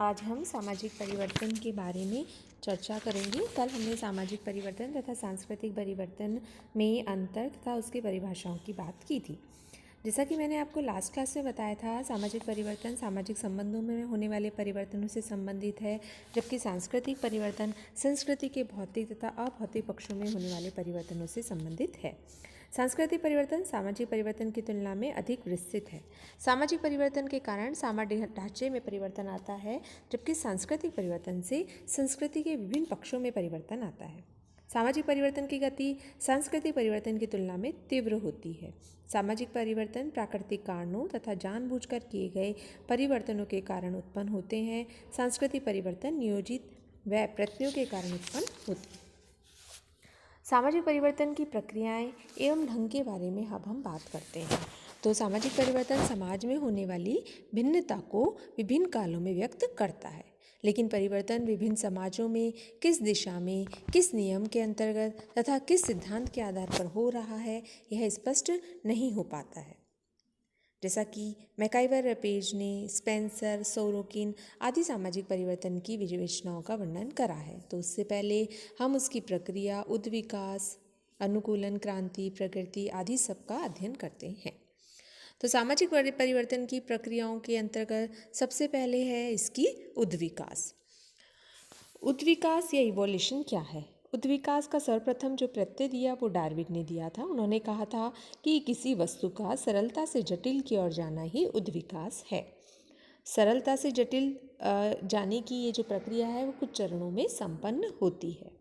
आज हम सामाजिक परिवर्तन के बारे में चर्चा करेंगे। कल हमने सामाजिक परिवर्तन तथा सांस्कृतिक परिवर्तन में अंतर तथा उसकी परिभाषाओं की बात की थी। जैसा कि मैंने आपको लास्ट क्लास में बताया था, सामाजिक परिवर्तन सामाजिक संबंधों में होने वाले परिवर्तनों से संबंधित है, जबकि सांस्कृतिक परिवर्तन संस्कृति के भौतिक तथा अभौतिक पक्षों में होने वाले परिवर्तनों से संबंधित है। सांस्कृतिक परिवर्तन सामाजिक परिवर्तन की तुलना में अधिक विस्तृत है। सामाजिक परिवर्तन के कारण सामाजिक ढांचे में परिवर्तन आता है, जबकि सांस्कृतिक परिवर्तन से संस्कृति के विभिन्न पक्षों में परिवर्तन आता है। सामाजिक परिवर्तन की गति सांस्कृतिक परिवर्तन की तुलना में तीव्र होती है। सामाजिक परिवर्तन प्राकृतिक कारणों तथा जानबूझकर किए गए परिवर्तनों के कारण उत्पन्न होते हैं। सांस्कृतिक परिवर्तन नियोजित व प्रयत्नों के कारण उत्पन्न होते हैं। सामाजिक परिवर्तन की प्रक्रियाएं एवं ढंग के बारे में अब हम बात करते हैं। तो सामाजिक परिवर्तन समाज में होने वाली भिन्नता को विभिन्न कालों में व्यक्त करता है, लेकिन परिवर्तन विभिन्न समाजों में किस दिशा में, किस नियम के अंतर्गत तथा किस सिद्धांत के आधार पर हो रहा है, यह स्पष्ट नहीं हो पाता है। जैसा कि मैकाइवर पेज ने स्पेंसर, सोरोकिन आदि सामाजिक परिवर्तन की विवेचनाओं का वर्णन करा है। तो उससे पहले हम उसकी प्रक्रिया, उद्विकास, अनुकूलन, क्रांति, प्रगति आदि सबका अध्ययन करते हैं। तो सामाजिक परिवर्तन की प्रक्रियाओं के अंतर्गत सबसे पहले है इसकी उद्विकास। उद्विकास या इवोल्यूशन क्या है? उद्विकास का सर्वप्रथम जो प्रत्यय दिया वो डार्विन ने दिया था। उन्होंने कहा था कि किसी वस्तु का सरलता से जटिल की ओर जाना ही उद्विकास है। सरलता से जटिल जाने की ये जो प्रक्रिया है वो कुछ चरणों में संपन्न होती है।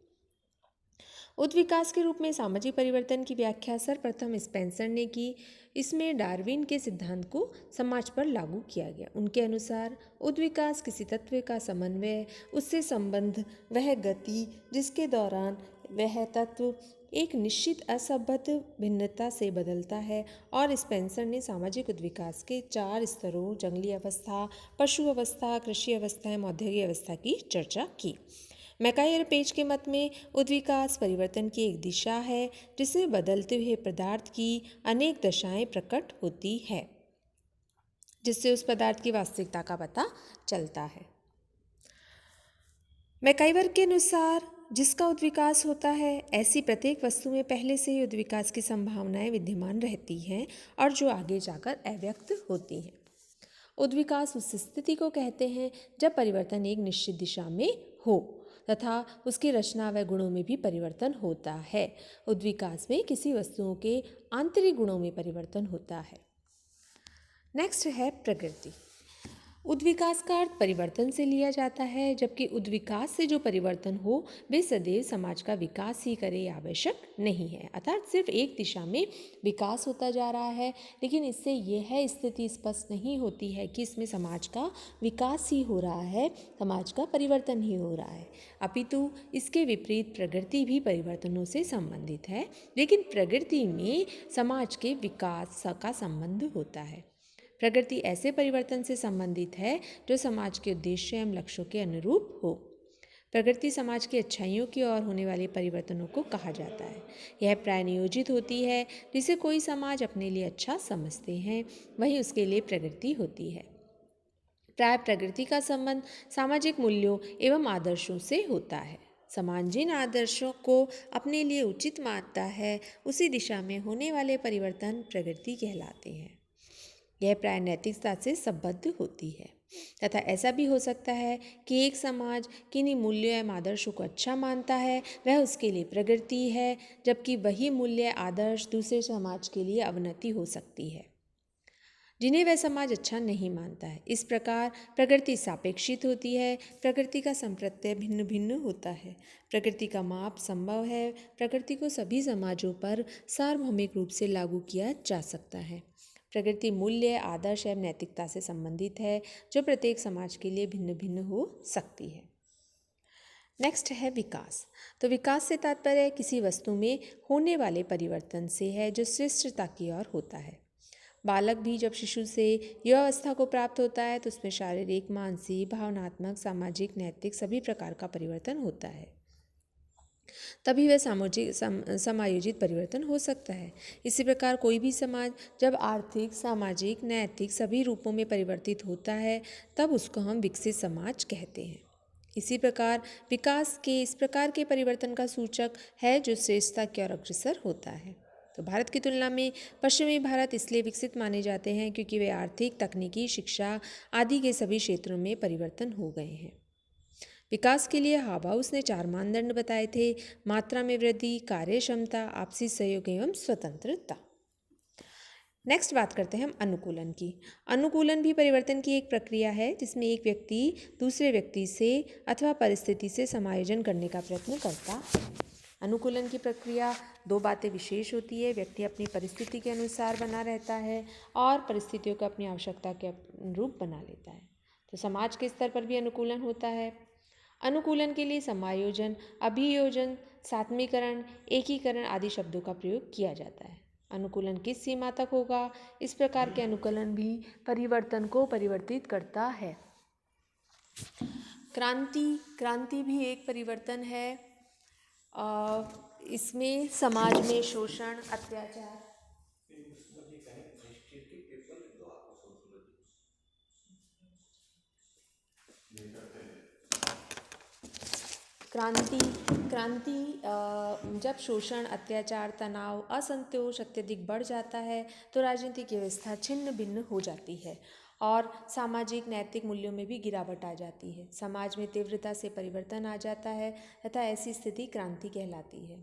उद्विकास के रूप में सामाजिक परिवर्तन की व्याख्या सर्वप्रथम स्पेंसर ने की। इसमें डार्विन के सिद्धांत को समाज पर लागू किया गया। उनके अनुसार उद्विकास किसी तत्व का समन्वय, उससे संबंध, वह गति जिसके दौरान वह तत्व एक निश्चित असंबद्ध भिन्नता से बदलता है। और स्पेंसर ने सामाजिक उद्विकास के 4 स्तरों जंगली अवस्था, पशु अवस्था, कृषि अवस्था एवं औद्योगिक अवस्था की चर्चा की। मैकाइवर पेज के मत में उद्विकास परिवर्तन की एक दिशा है जिसमें बदलते हुए पदार्थ की अनेक दशाएं प्रकट होती है, जिससे उस पदार्थ की वास्तविकता का पता चलता है। मैकाइवर के अनुसार जिसका उद्विकास होता है, ऐसी प्रत्येक वस्तु में पहले से ही उद्विकास की संभावनाएं विद्यमान रहती हैं और जो आगे जाकर अव्यक्त होती हैं। उद्विकास उस स्थिति को कहते हैं जब परिवर्तन एक निश्चित दिशा में हो तथा उसकी रचना व गुणों में भी परिवर्तन होता है। उद्विकास में किसी वस्तुओं के आंतरिक गुणों में परिवर्तन होता है। नेक्स्ट है प्रकृति। उद्विकास का अर्थ परिवर्तन से लिया जाता है, जबकि उद्विकास से जो परिवर्तन हो वे सदैव समाज का विकास ही करे आवश्यक नहीं है। अर्थात सिर्फ एक दिशा में विकास होता जा रहा है, लेकिन इससे यह स्थिति स्पष्ट नहीं होती है कि इसमें समाज का विकास ही हो रहा है, समाज का परिवर्तन ही हो रहा है। अपितु इसके विपरीत प्रगति भी परिवर्तनों से संबंधित है, लेकिन प्रगति में समाज के विकास का संबंध होता है। प्रगति ऐसे परिवर्तन से संबंधित है जो समाज के उद्देश्य एवं लक्ष्यों के अनुरूप हो। प्रगति समाज की अच्छाइयों की ओर होने वाले परिवर्तनों को कहा जाता है। यह प्राय नियोजित होती है, जिसे कोई समाज अपने लिए अच्छा समझते हैं वही उसके लिए प्रगति होती है। प्राय प्रगति का संबंध सामाजिक मूल्यों एवं आदर्शों से होता है। समाज जिन आदर्शों को अपने लिए उचित मानता है उसी दिशा में होने वाले परिवर्तन प्रगति कहलाते हैं। यह प्राय नैतिकता से संबद्ध होती है तथा ऐसा भी हो सकता है कि एक समाज किन्हीं मूल्यों एवं आदर्शों को अच्छा मानता है, वह उसके लिए प्रगति है, जबकि वही मूल्य आदर्श दूसरे समाज के लिए अवनति हो सकती है जिन्हें वह समाज अच्छा नहीं मानता है। इस प्रकार प्रगति सापेक्षित होती है। प्रकृति का संप्रत्यय भिन्न भिन्न होता है। प्रकृति का माप संभव है। प्रकृति को सभी समाजों पर सार्वभौमिक रूप से लागू किया जा सकता है। प्रकृति मूल्य, आदर्श एवं नैतिकता से संबंधित है, जो प्रत्येक समाज के लिए भिन्न भिन्न हो सकती है। नेक्स्ट है विकास। तो विकास से तात्पर्य किसी वस्तु में होने वाले परिवर्तन से है जो श्रेष्ठता की ओर होता है। बालक भी जब शिशु से युवावस्था को प्राप्त होता है तो उसमें शारीरिक, मानसिक, भावनात्मक, सामाजिक, नैतिक सभी प्रकार का परिवर्तन होता है। तभी वह समायोजित परिवर्तन हो सकता है। इसी प्रकार कोई भी समाज जब आर्थिक, सामाजिक, नैतिक सभी रूपों में परिवर्तित होता है तब उसको हम विकसित समाज कहते हैं। इसी प्रकार विकास के इस प्रकार के परिवर्तन का सूचक है जो श्रेष्ठता की ओर अग्रसर होता है। तो भारत की तुलना में पश्चिमी भारत इसलिए विकसित माने जाते हैं क्योंकि वे आर्थिक, तकनीकी, शिक्षा आदि के सभी क्षेत्रों में परिवर्तन हो गए हैं। विकास के लिए हाबाउस ने 4 मानदंड बताए थे: मात्रा में वृद्धि, कार्य क्षमता, आपसी सहयोग एवं स्वतंत्रता। नेक्स्ट बात करते हैं हम अनुकूलन की। अनुकूलन भी परिवर्तन की एक प्रक्रिया है जिसमें एक व्यक्ति दूसरे व्यक्ति से अथवा परिस्थिति से समायोजन करने का प्रयत्न करता है। अनुकूलन की प्रक्रिया 2 बातें विशेष होती है: व्यक्ति अपनी परिस्थिति के अनुसार बना रहता है और परिस्थितियों को अपनी आवश्यकता के अनुरूप बना लेता है। तो समाज के स्तर पर भी अनुकूलन होता है। अनुकूलन के लिए समायोजन, अभियोजन, सात्मीकरण, एकीकरण आदि शब्दों का प्रयोग किया जाता है। अनुकूलन किस सीमा तक होगा? इस प्रकार के अनुकूलन भी परिवर्तन को परिवर्तित करता है। क्रांति भी एक परिवर्तन है। इसमें समाज में शोषण, अत्याचार, क्रांति जब शोषण, अत्याचार, तनाव, असंतोष अत्यधिक बढ़ जाता है तो राजनीतिक व्यवस्था छिन्न भिन्न हो जाती है और सामाजिक नैतिक मूल्यों में भी गिरावट आ जाती है। समाज में तीव्रता से परिवर्तन आ जाता है तथा ऐसी स्थिति क्रांति कहलाती है।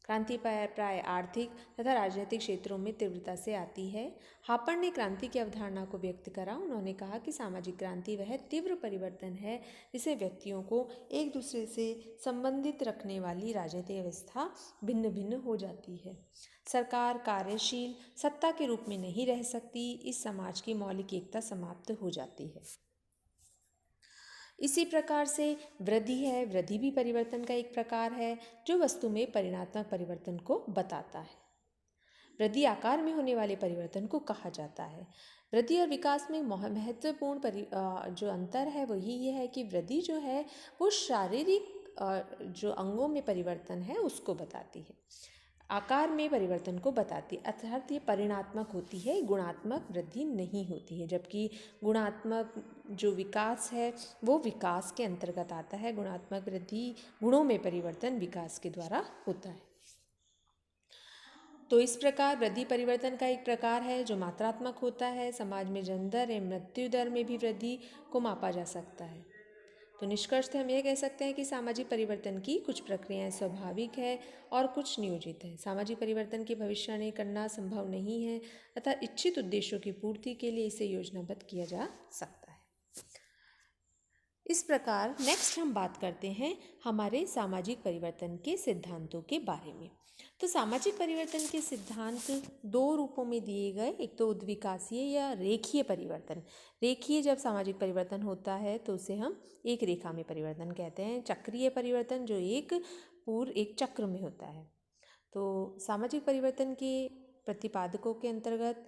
क्रांति प्राय आर्थिक तथा राजनीतिक क्षेत्रों में तीव्रता से आती है। हापर ने क्रांति की अवधारणा को व्यक्त करा। उन्होंने कहा कि सामाजिक क्रांति वह तीव्र परिवर्तन है जिसे व्यक्तियों को एक दूसरे से संबंधित रखने वाली राजनीतिक व्यवस्था भिन्न भिन्न हो जाती है। सरकार कार्यशील सत्ता के रूप में नहीं रह सकती। इस समाज की मौलिक एकता समाप्त हो जाती है। इसी प्रकार से वृद्धि भी परिवर्तन का एक प्रकार है जो वस्तु में परिणात्मक परिवर्तन को बताता है। वृद्धि आकार में होने वाले परिवर्तन को कहा जाता है। वृद्धि और विकास में महत्वपूर्ण जो अंतर है वो ये है कि वृद्धि जो है वो शारीरिक जो अंगों में परिवर्तन है उसको बताती है, आकार में परिवर्तन को बताती है, अर्थात ये परिणात्मक होती है, गुणात्मक वृद्धि नहीं होती है। जबकि गुणात्मक जो विकास है वो विकास के अंतर्गत आता है। गुणात्मक वृद्धि, गुणों में परिवर्तन विकास के द्वारा होता है। तो इस प्रकार वृद्धि परिवर्तन का एक प्रकार है जो मात्रात्मक होता है। समाज में जन्म दर एवं मृत्यु दर में भी वृद्धि को मापा जा सकता है। तो निष्कर्ष हम यह कह सकते हैं कि सामाजिक परिवर्तन की कुछ प्रक्रियाएं स्वाभाविक है और कुछ नियोजित है। सामाजिक परिवर्तन की भविष्यवाणी करना संभव नहीं है तथा इच्छित उद्देश्यों की पूर्ति के लिए इसे योजनाबद्ध किया जा सकता है। इस प्रकार नेक्स्ट हम बात करते हैं हमारे सामाजिक परिवर्तन के सिद्धांतों के बारे में। तो सामाजिक परिवर्तन के सिद्धांत 2 रूपों में दिए गए। एक तो उद्विकासीय या रेखीय परिवर्तन। रेखीय जब सामाजिक परिवर्तन होता है तो उसे हम एक रेखा में परिवर्तन कहते हैं। चक्रीय परिवर्तन जो एक चक्र में होता है। तो सामाजिक परिवर्तन के प्रतिपादकों के अंतर्गत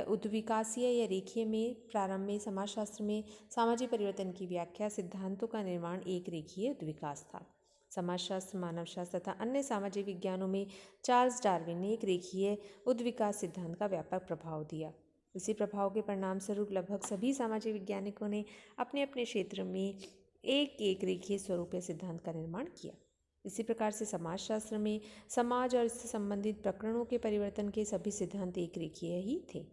उद्विकासीय या रेखीय में प्रारंभ में समाजशास्त्र में सामाजिक परिवर्तन की व्याख्या, सिद्धांतों का निर्माण एक रेखीय उद्विकास था। समाजशास्त्र, मानवशास्त्र तथा अन्य सामाजिक विज्ञानों में चार्ल्स डार्विन ने एक रेखीय उद्विकास सिद्धांत का व्यापक प्रभाव दिया। इसी प्रभाव के परिणाम स्वरूप लगभग सभी सामाजिक वैज्ञानिकों ने अपने अपने क्षेत्र में एक रेखीय स्वरूप या सिद्धांत का निर्माण किया। इसी प्रकार से समाजशास्त्र में समाज और इससे संबंधित प्रकरणों के परिवर्तन के सभी सिद्धांत एक रेखीय ही थे।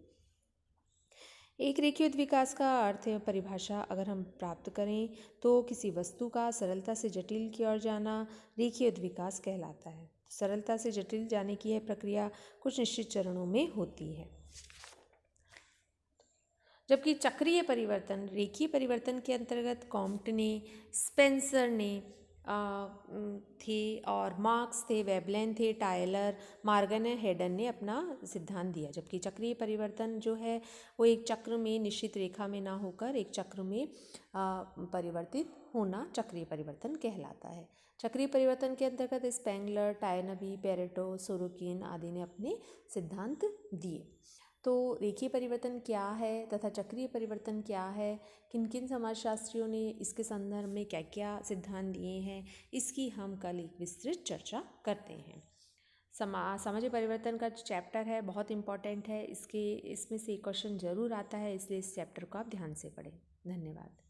एक रेखीय विकास का अर्थ या परिभाषा अगर हम प्राप्त करें तो किसी वस्तु का सरलता से जटिल की ओर जाना रेखीय विकास कहलाता है। सरलता से जटिल जाने की यह प्रक्रिया कुछ निश्चित चरणों में होती है। जबकि चक्रीय परिवर्तन रेखीय परिवर्तन के अंतर्गत कॉम्ट ने, स्पेंसर ने थे और मार्क्स थे, वेबलेन थे, टायलर, मार्गन और हेडन ने अपना सिद्धांत दिया। जबकि चक्रीय परिवर्तन जो है वो एक चक्र में निश्चित रेखा में ना होकर एक चक्र में परिवर्तित होना चक्रीय परिवर्तन कहलाता है। चक्रीय परिवर्तन के अंतर्गत स्पेंगलर, टायनबी, पेरेटो, सोरोकिन आदि ने अपने सिद्धांत दिए। तो रेखीय परिवर्तन क्या है तथा चक्रीय परिवर्तन क्या है, किन किन समाजशास्त्रियों ने इसके संदर्भ में क्या क्या सिद्धांत दिए हैं, इसकी हम कल एक विस्तृत चर्चा करते हैं। सामाजिक परिवर्तन का चैप्टर है, बहुत इम्पॉर्टेंट है, इसमें से क्वेश्चन ज़रूर आता है, इसलिए इस चैप्टर को आप ध्यान से पढ़ें। धन्यवाद।